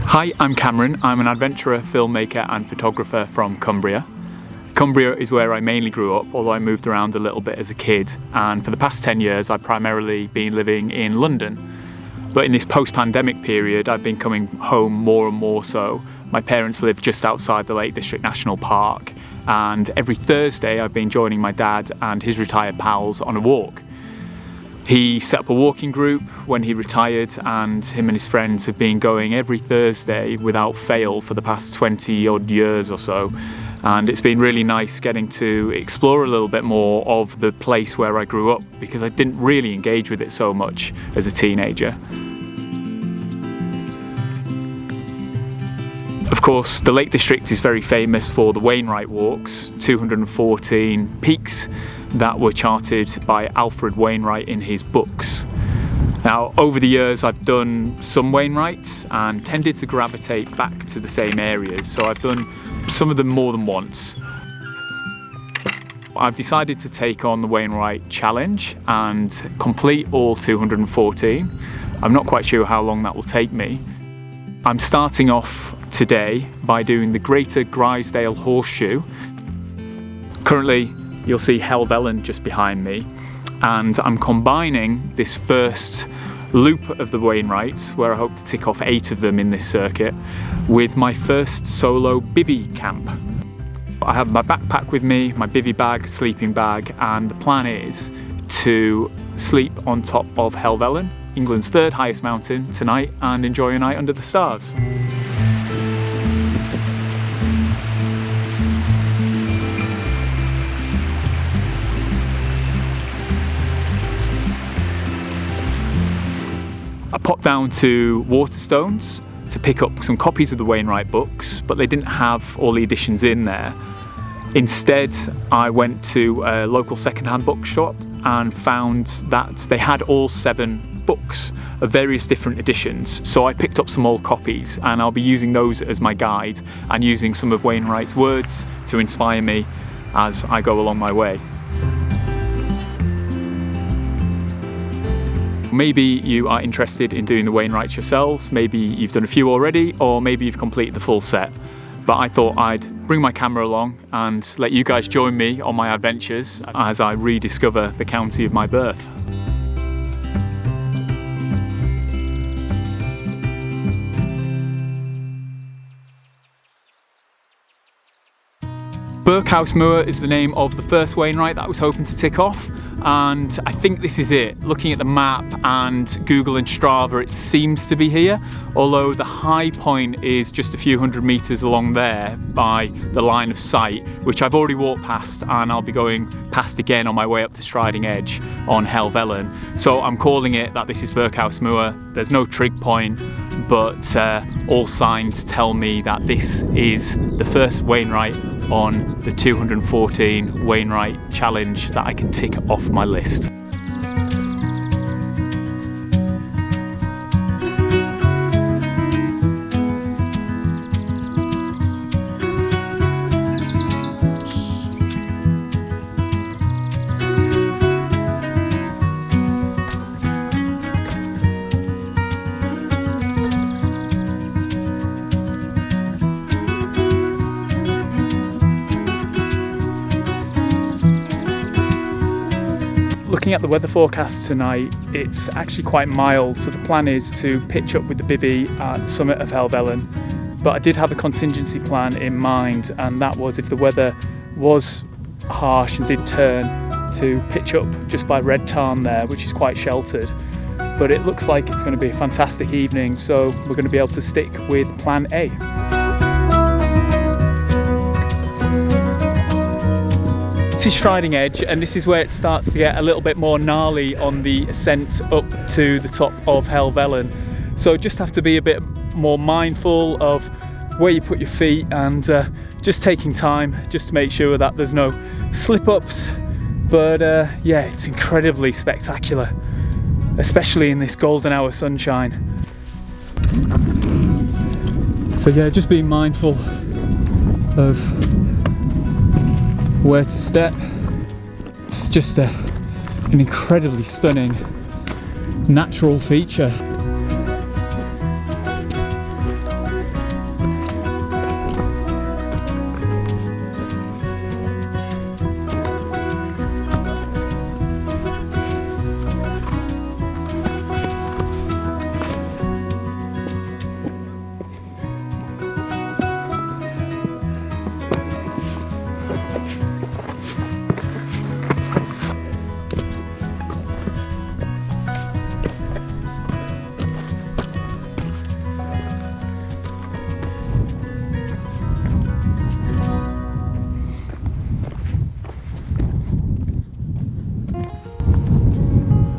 Hi, I'm Cameron. I'm an adventurer, filmmaker and photographer from Cumbria. Cumbria is where I mainly grew up, although I moved around a little bit as a kid, and for the past 10 years I've primarily been living in London. But in this post-pandemic period I've been coming home more and more so. My parents live just outside the Lake District National Park, and every Thursday I've been joining my dad and his retired pals on a walk. He set up a walking group when he retired, and him and his friends have been going every Thursday without fail for the past 20 odd years or so. And it's been really nice getting to explore a little bit more of the place where I grew up, because I didn't really engage with it so much as a teenager. Of course, the Lake District is very famous for the Wainwright walks, 214 peaks that were charted by Alfred Wainwright in his books. Now, over the years I've done some Wainwrights and tended to gravitate back to the same areas, so I've done some of them more than once. I've decided to take on the Wainwright challenge and complete all 214. I'm not quite sure how long that will take me. I'm starting off today by doing the Greater Grisedale Horseshoe. Currently you'll see Helvellyn just behind me, and I'm combining this first loop of the Wainwrights, where I hope to tick off 8 of them in this circuit, with my first solo bivy camp. I have my backpack with me, my bivy bag, sleeping bag, and the plan is to sleep on top of Helvellyn, England's 3rd highest mountain, tonight and enjoy a night under the stars. I popped down to Waterstones to pick up some copies of the Wainwright books, but they didn't have all the editions in there. Instead, I went to a local second-hand bookshop and found that they had all 7 books of various different editions. So I picked up some old copies, and I'll be using those as my guide and using some of Wainwright's words to inspire me as I go along my way. Maybe you are interested in doing the Wainwrights yourselves, maybe you've done a few already, or maybe you've completed the full set. But I thought I'd bring my camera along and let you guys join me on my adventures as I rediscover the county of my birth. Birkhouse Moor is the name of the first Wainwright that I was hoping to tick off, and I think this is it. Looking at the map and Google and Strava, it seems to be here, although the high point is just a few hundred meters along there by the line of sight, which I've already walked past, and I'll be going past again on my way up to Striding Edge on Helvellyn. So I'm calling it that this is Birkhouse Moor. There's no trig point, but all signs tell me that this is the first Wainwright on the 214 Wainwright challenge that I can tick off my list. Looking at the weather forecast tonight, it's actually quite mild, so the plan is to pitch up with the bivvy at the summit of Helvellyn. But I did have a contingency plan in mind, and that was if the weather was harsh and did turn, to pitch up just by Red Tarn there, which is quite sheltered. But it looks like it's going to be a fantastic evening, so we're going to be able to stick with plan A. This is Striding Edge, and this is where it starts to get a little bit more gnarly on the ascent up to the top of Helvellyn. So just have to be a bit more mindful of where you put your feet, and just taking time just to make sure that there's no slip-ups. But yeah, it's incredibly spectacular, especially in this golden hour sunshine. So yeah, just being mindful of where to step. It's just an incredibly stunning natural feature.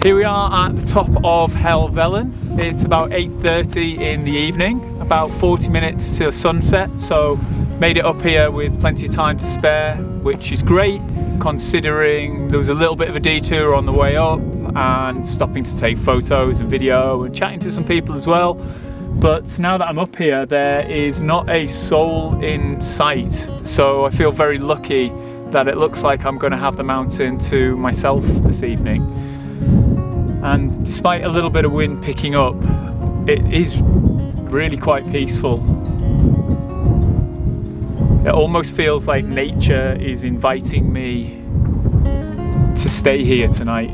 Here we are at the top of Helvellyn. It's about 8:30 in the evening, about 40 minutes till sunset, so made it up here with plenty of time to spare, which is great considering there was a little bit of a detour on the way up and stopping to take photos and video and chatting to some people as well. But now that I'm up here, there is not a soul in sight, so I feel very lucky that it looks like I'm going to have the mountain to myself this evening. And despite a little bit of wind picking up, it is really quite peaceful. It almost feels like nature is inviting me to stay here tonight.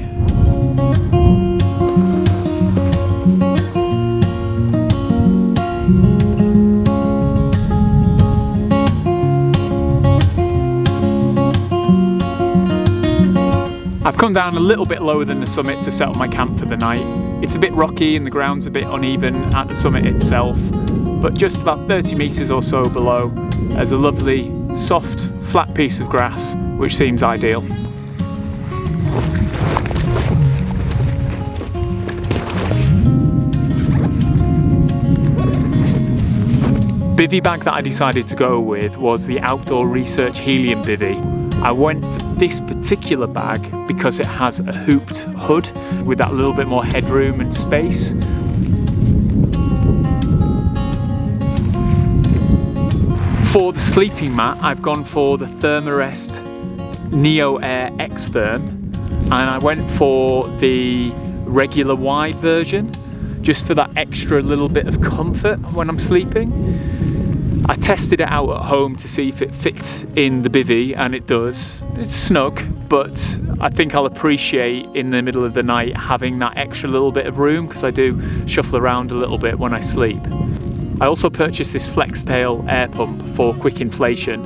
I've come down a little bit lower than the summit to set up my camp for the night. It's a bit rocky and the ground's a bit uneven at the summit itself, but just about 30 metres or so below there's a lovely, soft, flat piece of grass, which seems ideal. Bivy bag that I decided to go with was the Outdoor Research Helium Bivy. I went for this particular bag because it has a hooped hood with that little bit more headroom and space. For the sleeping mat, I've gone for the Thermarest Neo Air X Therm, and I went for the regular wide version just for that extra little bit of comfort when I'm sleeping. I tested it out at home to see if it fits in the bivvy, and it does. It's snug, but I think I'll appreciate in the middle of the night having that extra little bit of room, because I do shuffle around a little bit when I sleep. I also purchased this FlexTail air pump for quick inflation.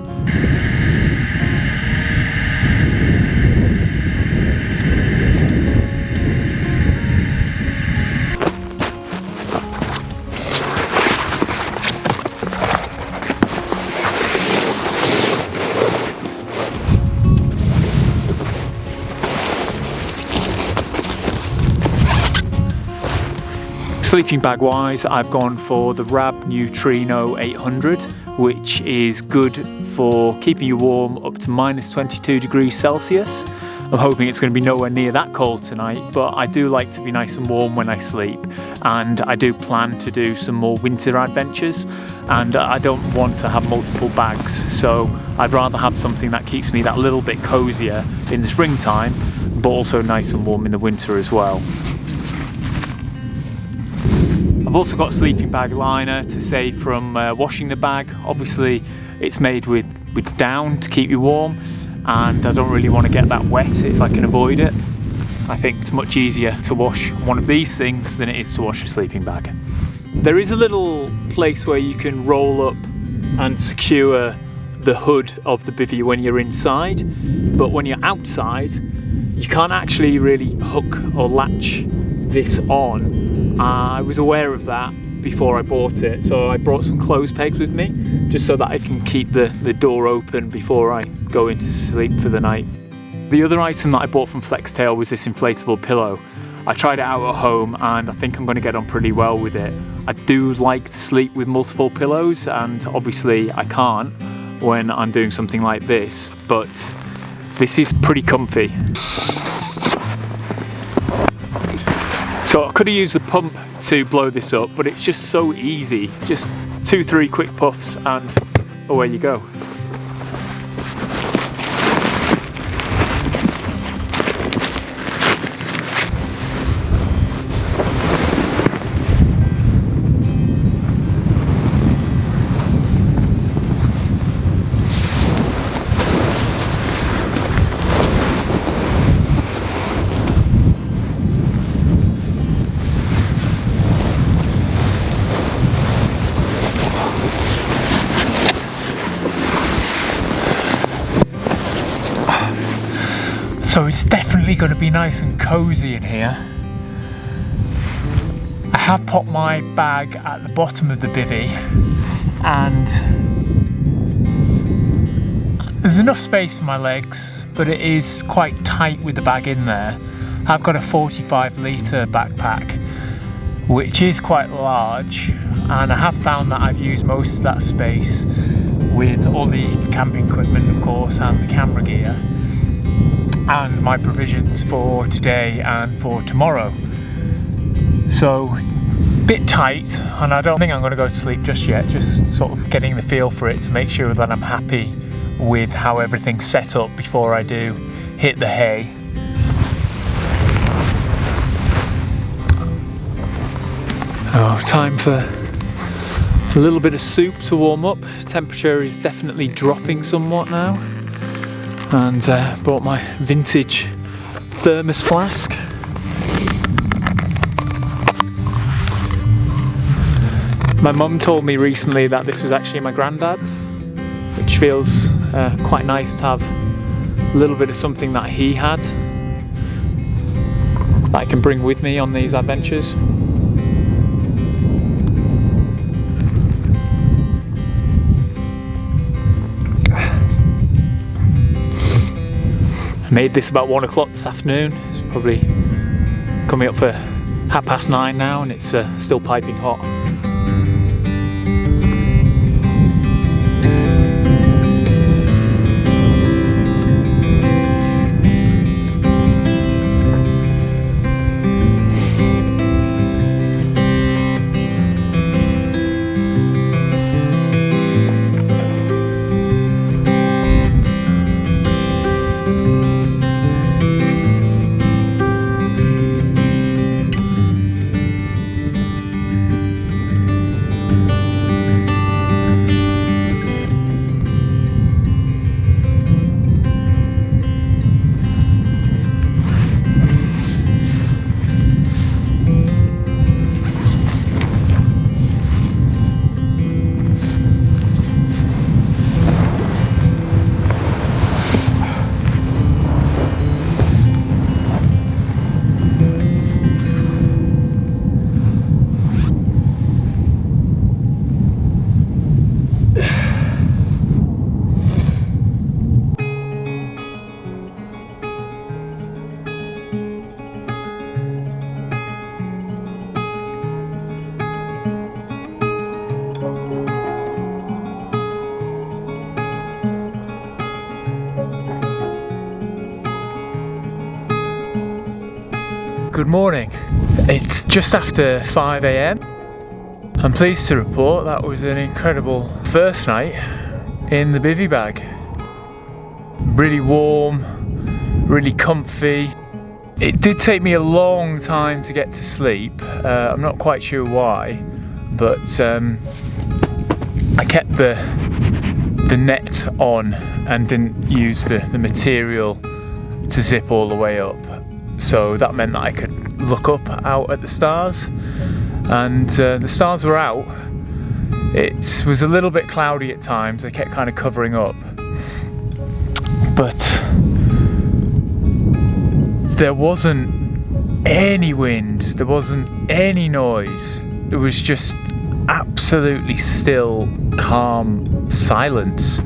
Sleeping bag wise, I've gone for the Rab Neutrino 800, which is good for keeping you warm up to -22 degrees Celsius. I'm hoping it's going to be nowhere near that cold tonight, but I do like to be nice and warm when I sleep, and I do plan to do some more winter adventures, and I don't want to have multiple bags, so I'd rather have something that keeps me that little bit cozier in the springtime, but also nice and warm in the winter as well. I've also got a sleeping bag liner to save from washing the bag. Obviously it's made with down to keep you warm, and I don't really want to get that wet if I can avoid it. I think it's much easier to wash one of these things than it is to wash a sleeping bag. There is a little place where you can roll up and secure the hood of the bivvy when you're inside, but when you're outside you can't actually really hook or latch this on. I was aware of that before I bought it, so I brought some clothes pegs with me just so that I can keep the door open before I go into sleep for the night. The other item that I bought from FlexTail was this inflatable pillow. I tried it out at home and I think I'm going to get on pretty well with it. I do like to sleep with multiple pillows, and obviously I can't when I'm doing something like this, but this is pretty comfy. So I could have used the pump to blow this up, but it's just so easy. Just 2-3 quick puffs and away you go. So it's definitely going to be nice and cozy in here. I have popped my bag at the bottom of the bivvy, and there's enough space for my legs, but it is quite tight with the bag in there. I've got a 45 litre backpack, which is quite large, and I have found that I've used most of that space with all the camping equipment, of course, and the camera gear, and my provisions for today and for tomorrow. So, bit tight, and I don't think I'm going to go to sleep just yet, just sort of getting the feel for it to make sure that I'm happy with how everything's set up before I do hit the hay. Oh, time for a little bit of soup to warm up. Temperature is definitely dropping somewhat now. And bought my vintage thermos flask. My mum told me recently that this was actually my granddad's, which feels quite nice to have a little bit of something that he had that I can bring with me on these adventures. I made this about 1 o'clock this afternoon. It's probably coming up for 9:30 now, and it's still piping hot. Good morning. It's just after 5 AM. I'm pleased to report that was an incredible first night in the bivvy bag. Really warm, really comfy. It did take me a long time to get to sleep. I'm not quite sure why, but I kept the net on and didn't use the material to zip all the way up. So that meant that I could look up out at the stars, and the stars were out. It was a little bit cloudy at times, they kept kind of covering up, but there wasn't any wind, there wasn't any noise. It was just absolutely still, calm silence,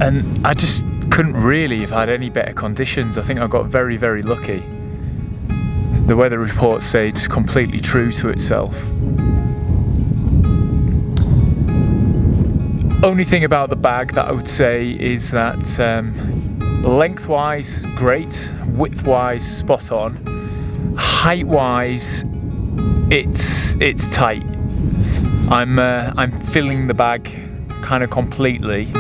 and I just couldn't really have had any better conditions. I think I got very, very lucky. The weather report stayed completely true to itself. Only thing about the bag that I would say is that lengthwise great, widthwise spot on, height-wise it's tight. I'm filling the bag kind of completely.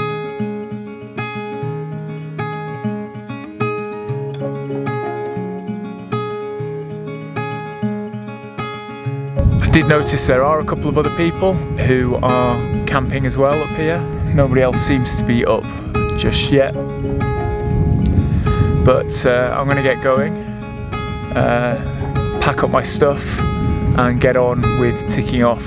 I did notice there are a couple of other people who are camping as well up here. Nobody else seems to be up just yet. But I'm going to get going, pack up my stuff and get on with ticking off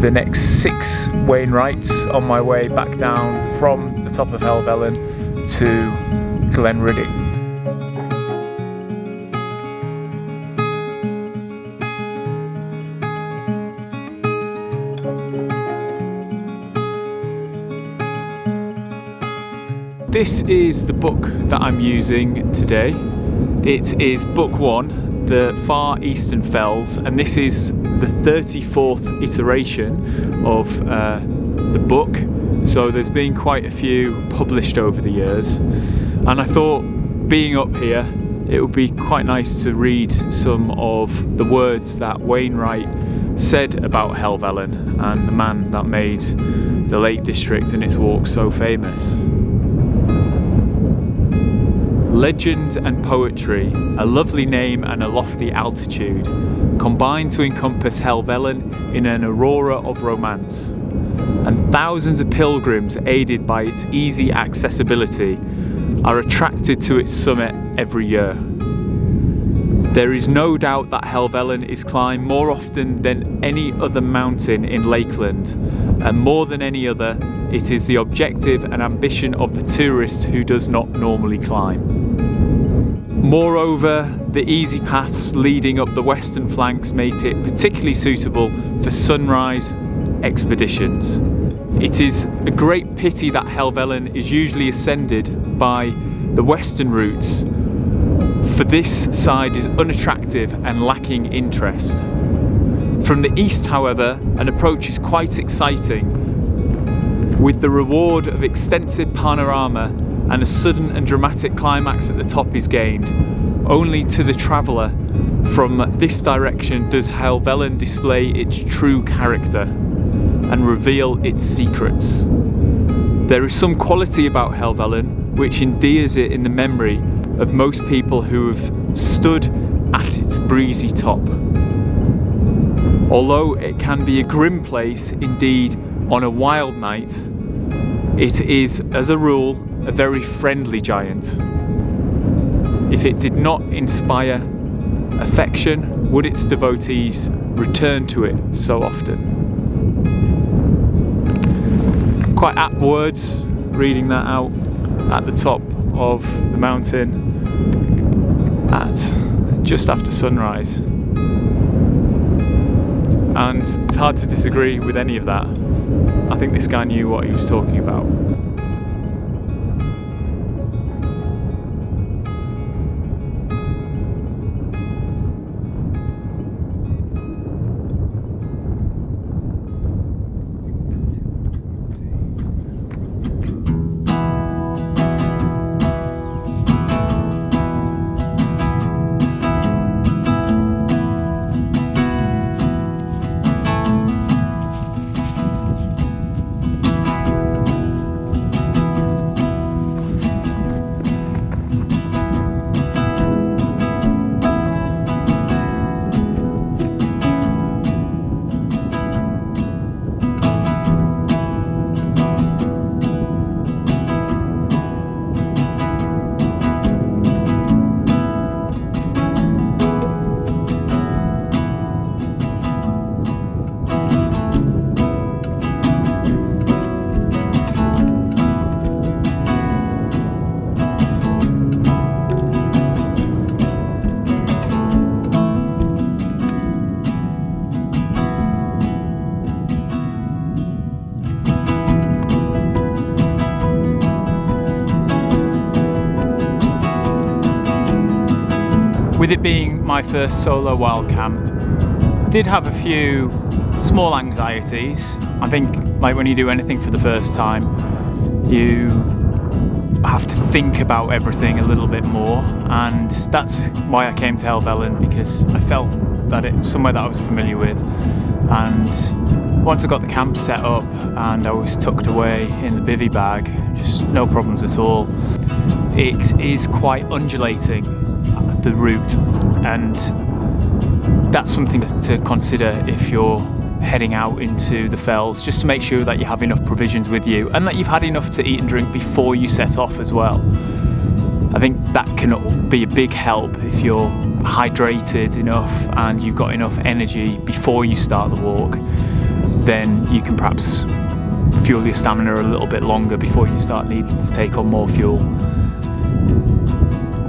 the next 6 Wainwrights on my way back down from the top of Helvellyn to Glenridding. This is the book that I'm using today. It is book 1, the Far Eastern Fells, and this is the 34th iteration of the book. So there's been quite a few published over the years, and I thought, being up here, it would be quite nice to read some of the words that Wainwright said about Helvellyn and the man that made the Lake District and its walks so famous. Legend and poetry, a lovely name and a lofty altitude, combine to encompass Helvellyn in an aurora of romance. And thousands of pilgrims, aided by its easy accessibility, are attracted to its summit every year. There is no doubt that Helvellyn is climbed more often than any other mountain in Lakeland, and more than any other, it is the objective and ambition of the tourist who does not normally climb. Moreover, the easy paths leading up the western flanks make it particularly suitable for sunrise expeditions. It is a great pity that Helvellyn is usually ascended by the western routes, for this side is unattractive and lacking interest. From the east, however, an approach is quite exciting, with the reward of extensive panorama, and a sudden and dramatic climax at the top is gained. Only to the traveller from this direction does Helvellyn display its true character and reveal its secrets. There is some quality about Helvellyn which endears it in the memory of most people who have stood at its breezy top. Although it can be a grim place indeed on a wild night, it is, as a rule, a very friendly giant. If it did not inspire affection, would its devotees return to it so often? Quite apt words, reading that out at the top of the mountain at just after sunrise. And it's hard to disagree with any of that. I think this guy knew what he was talking about. With it being my first solo wild camp, I did have a few small anxieties. I think, like when you do anything for the first time, you have to think about everything a little bit more, and that's why I came to Helvellyn, because I felt that it was somewhere that I was familiar with. And once I got the camp set up and I was tucked away in the bivy bag, just no problems at all. It is quite undulating, the route, and that's something to consider if you're heading out into the fells, just to make sure that you have enough provisions with you and that you've had enough to eat and drink before you set off as well. I think that can be a big help if you're hydrated enough and you've got enough energy before you start the walk. Then you can perhaps fuel your stamina a little bit longer before you start needing to take on more fuel.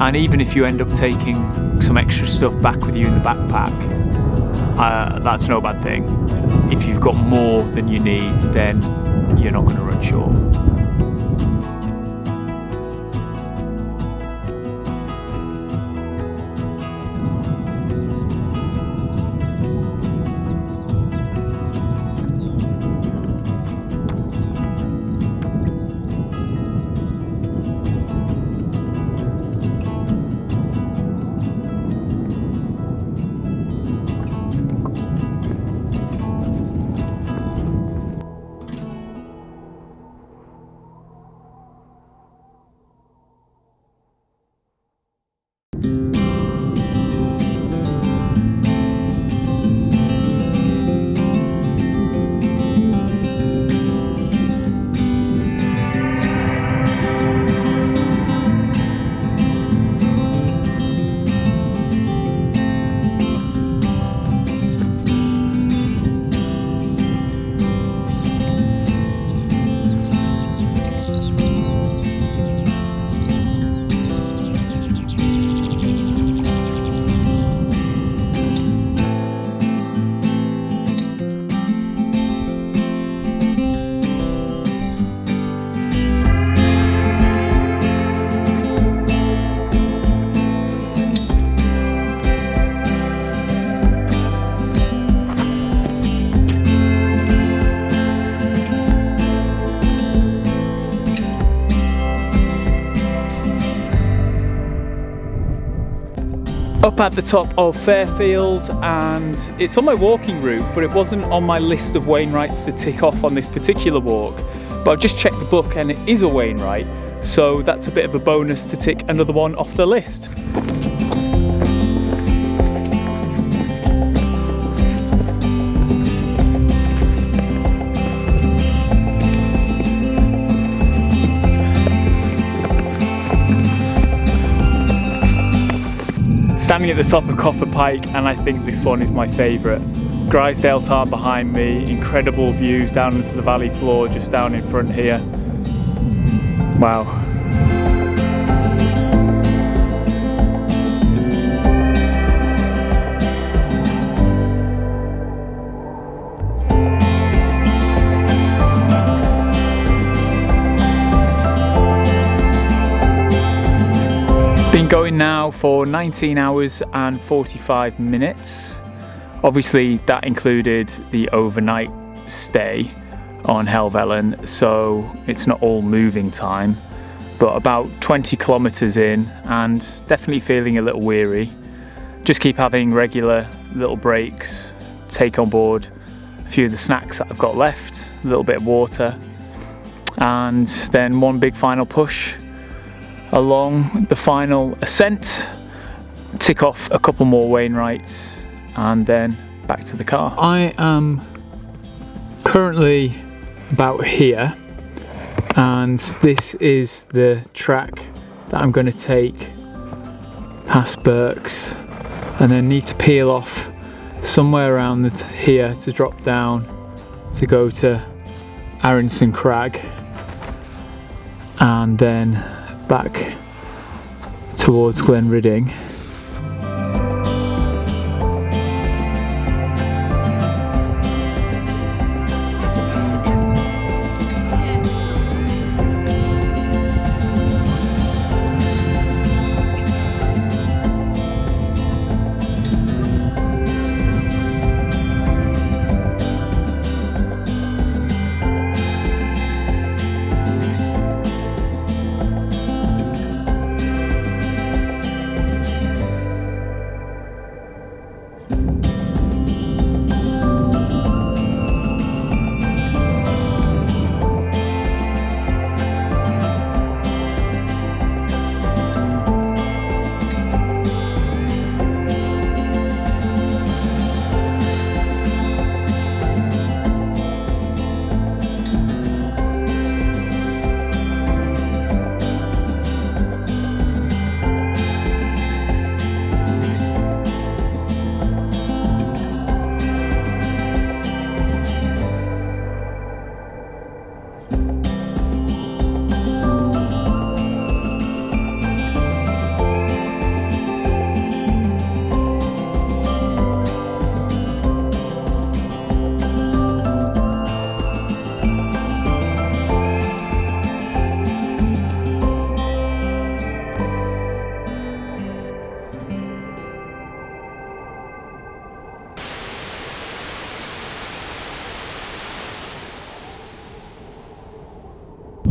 And even if you end up taking some extra stuff back with you in the backpack, that's no bad thing. If you've got more than you need, then you're not going to run short. Up at the top of Fairfield, and it's on my walking route, but it wasn't on my list of Wainwrights to tick off on this particular walk. But I've just checked the book and it is a Wainwright, so that's a bit of a bonus to tick another one off the list. Standing at the top of Copper Pike, and I think this one is my favourite. Grisedale Tarn behind me, incredible views down into the valley floor just down in front here. Wow. Been going now for 19 hours and 45 minutes. Obviously that included the overnight stay on Helvellyn, so it's not all moving time, but about 20 kilometers in and definitely feeling a little weary. Just keep having regular little breaks, take on board a few of the snacks that I've got left, a little bit of water, and then one big final push along the final ascent, tick off a couple more Wainwrights, and then back to the car. I am currently about here, and this is the track that I'm going to take past Burke's, and then need to peel off somewhere around here to drop down to go to Aronson Crag, and then back towards Glenridding.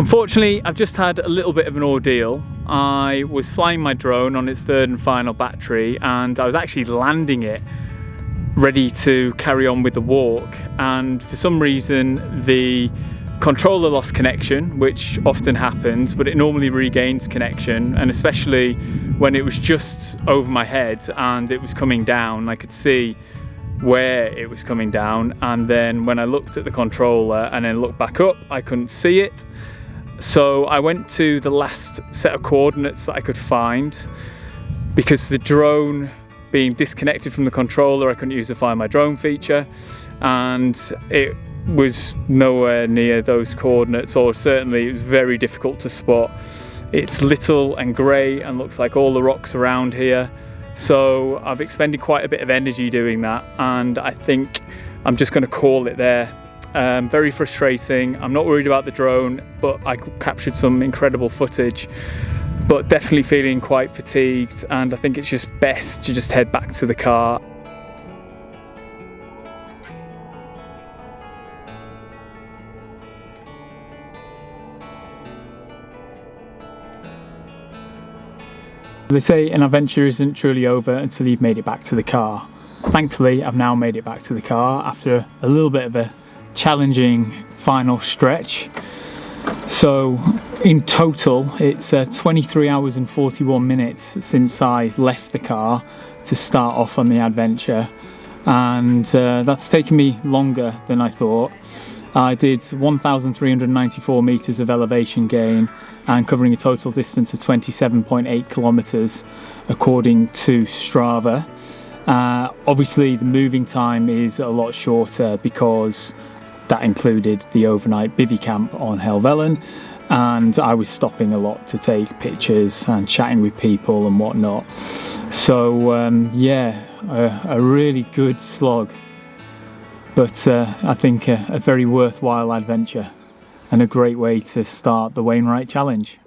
Unfortunately, I've just had a little bit of an ordeal. I was flying my drone on its third and final battery, and I was actually landing it ready to carry on with the walk, and for some reason the controller lost connection, which often happens, but it normally regains connection, and especially when it was just over my head and it was coming down, I could see where it was coming down, and then when I looked at the controller and then looked back up, I couldn't see it. So I went to the last set of coordinates that I could find, because the drone being disconnected from the controller, I couldn't use the Find My Drone feature, and it was nowhere near those coordinates, or certainly it was very difficult to spot. It's little and grey and looks like all the rocks around here, so I've expended quite a bit of energy doing that, and I think I'm just going to call it there. Very frustrating. I'm not worried about the drone, but I captured some incredible footage, but definitely feeling quite fatigued, and I think it's just best to just head back to the car. They say an adventure isn't truly over until you've made it back to the car. Thankfully, I've now made it back to the car after a little bit of a challenging final stretch. So in total, it's 23 hours and 41 minutes since I left the car to start off on the adventure, and that's taken me longer than I thought. I did 1,394 meters of elevation gain and covering a total distance of 27.8 kilometers according to Strava. Obviously the moving time is a lot shorter because that included the overnight bivy camp on Helvellyn, and I was stopping a lot to take pictures and chatting with people and whatnot. So yeah, a really good slog, but I think a very worthwhile adventure and a great way to start the Wainwright Challenge.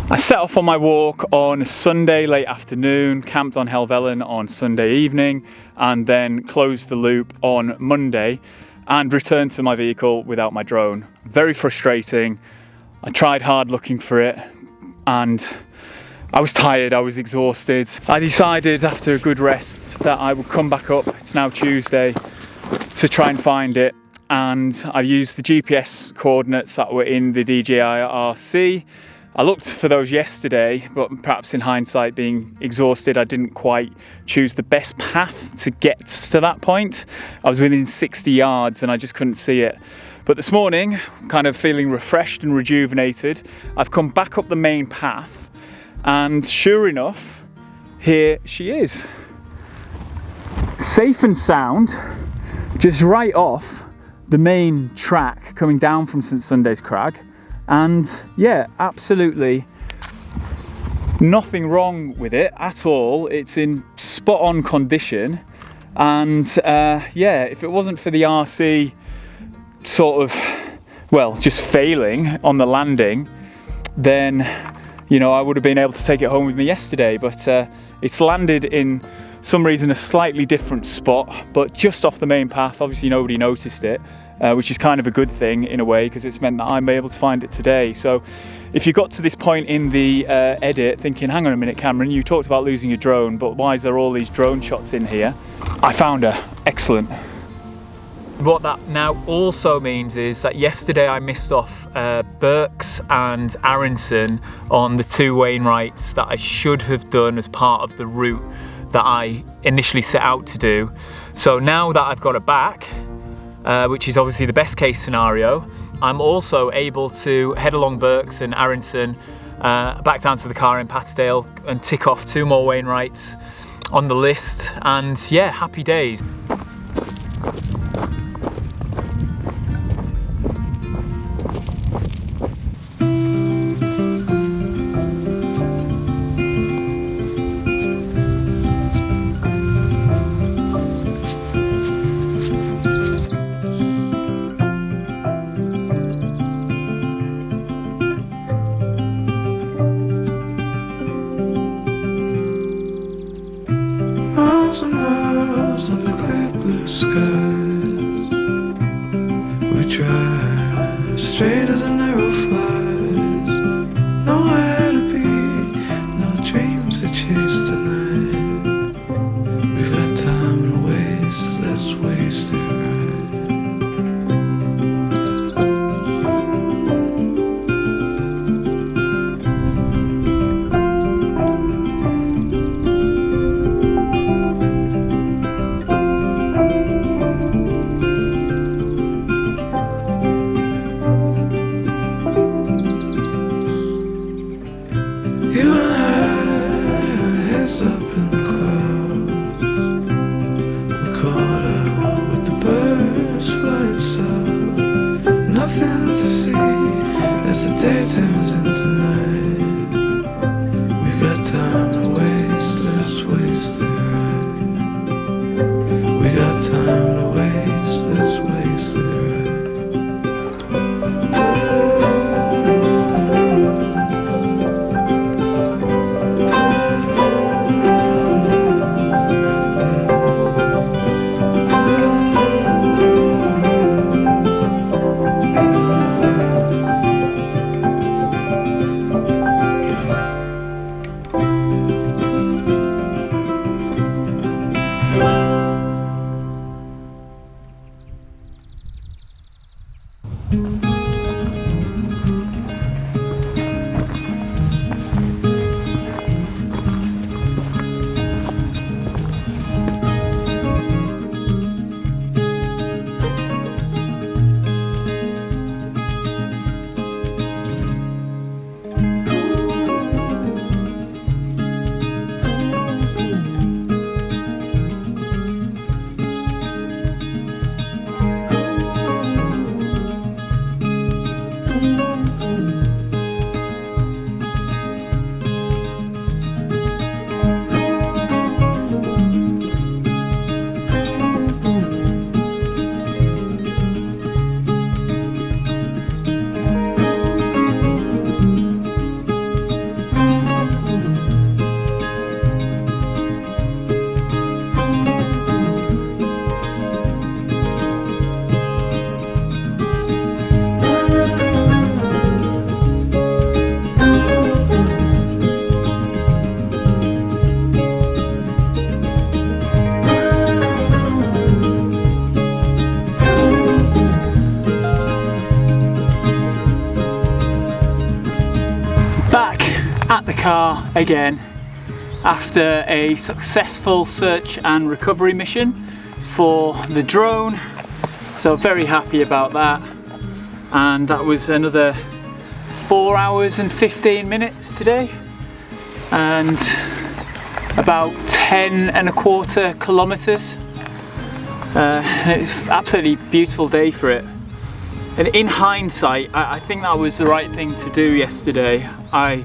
I set off on my walk on Sunday late afternoon, camped on Helvellyn on Sunday evening, and then closed the loop on Monday and returned to my vehicle without my drone. Very frustrating. I tried hard looking for it, and I was tired, I was exhausted. I decided after a good rest that I would come back up, it's now Tuesday, to try and find it, and I used the GPS coordinates that were in the DJI RC. I looked for those yesterday, but perhaps in hindsight, being exhausted, I didn't quite choose the best path to get to that point. I was within 60 yards and I just couldn't see it. But this morning, kind of feeling refreshed and rejuvenated, I've come back up the main path, and sure enough, here she is. Safe and sound, just right off the main track coming down from St Sunday's Crag. And yeah, absolutely nothing wrong with it at all. It's in spot on condition, and yeah, if it wasn't for the RC sort of, well, just failing on the landing, then, you know, I would have been able to take it home with me yesterday. But it's landed in some reason a slightly different spot, but just off the main path. Obviously nobody noticed it, which is kind of a good thing in a way, because it's meant that I'm able to find it today. So if you got to this point in the edit thinking, hang on a minute Cameron, you talked about losing your drone, but why is there all these drone shots in here? I found her. Excellent. What that now also means is that yesterday I missed off Burks and Aronson on the two Wainwrights that I should have done as part of the route that I initially set out to do. So now that I've got it back, which is obviously the best case scenario, I'm also able to head along Burks and Aronson back down to the car in Patterdale and tick off two more Wainwrights on the list, and yeah, happy days. drive straight as an arrow flies. Nowhere to be, no dreams to chase tonight. We've got time to waste, let's waste it right. At the car again after a successful search and recovery mission for the drone, so very happy about that. And that was another 4 hours and 15 minutes today, and about 10.25 kilometers. It's an absolutely beautiful day for it. And in hindsight, I think that was the right thing to do yesterday. I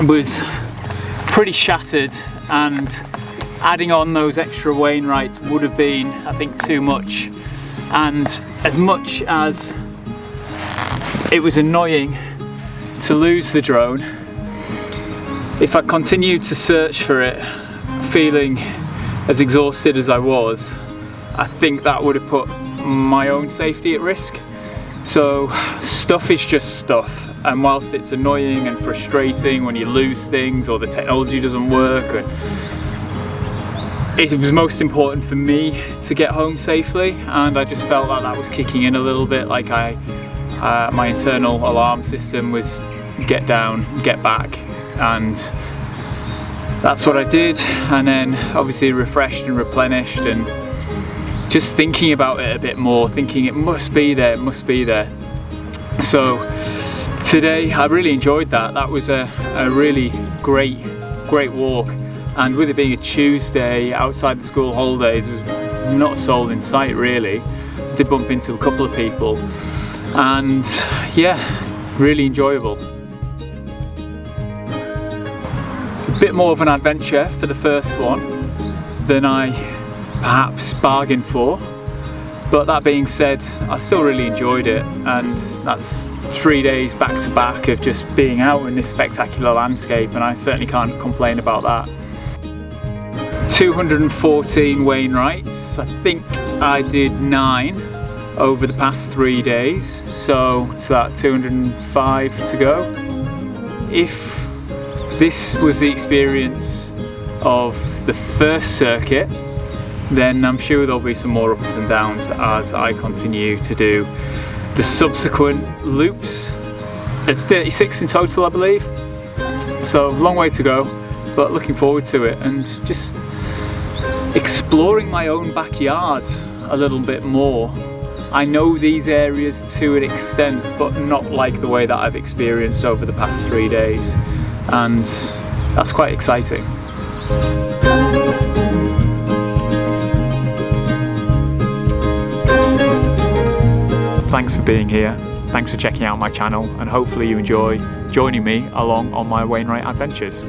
was pretty shattered, and adding on those extra Wainwrights would have been, I think, too much. And as much as it was annoying to lose the drone, if I continued to search for it, feeling as exhausted as I was, I think that would have put my own safety at risk. So stuff is just stuff, and whilst it's annoying and frustrating when you lose things or the technology doesn't work, it was most important for me to get home safely, and I just felt like that was kicking in a little bit, like my internal alarm system was get down, get back, and that's what I did. And then obviously refreshed and replenished, and just thinking about it a bit more, thinking it must be there, it must be there. So today I really enjoyed that. That was a really great walk, and with it being a Tuesday outside the school holidays, there was not a soul in sight really. Did bump into a couple of people, and yeah, really enjoyable. A bit more of an adventure for the first one than I perhaps bargained for, but that being said, I still really enjoyed it, and that's 3 days back to back of just being out in this spectacular landscape, and I certainly can't complain about that. 214 Wainwrights, I think I did 9 over the past 3 days, so it's that 205 to go. If this was the experience of the first circuit, then I'm sure there'll be some more ups and downs as I continue to do the subsequent loops. It's 36 in total, I believe, so long way to go, but looking forward to it and just exploring my own backyard a little bit more. I know these areas to an extent, but not like the way that I've experienced over the past 3 days, and that's quite exciting. Thanks for being here, thanks for checking out my channel, and hopefully you enjoy joining me along on my Wainwright adventures.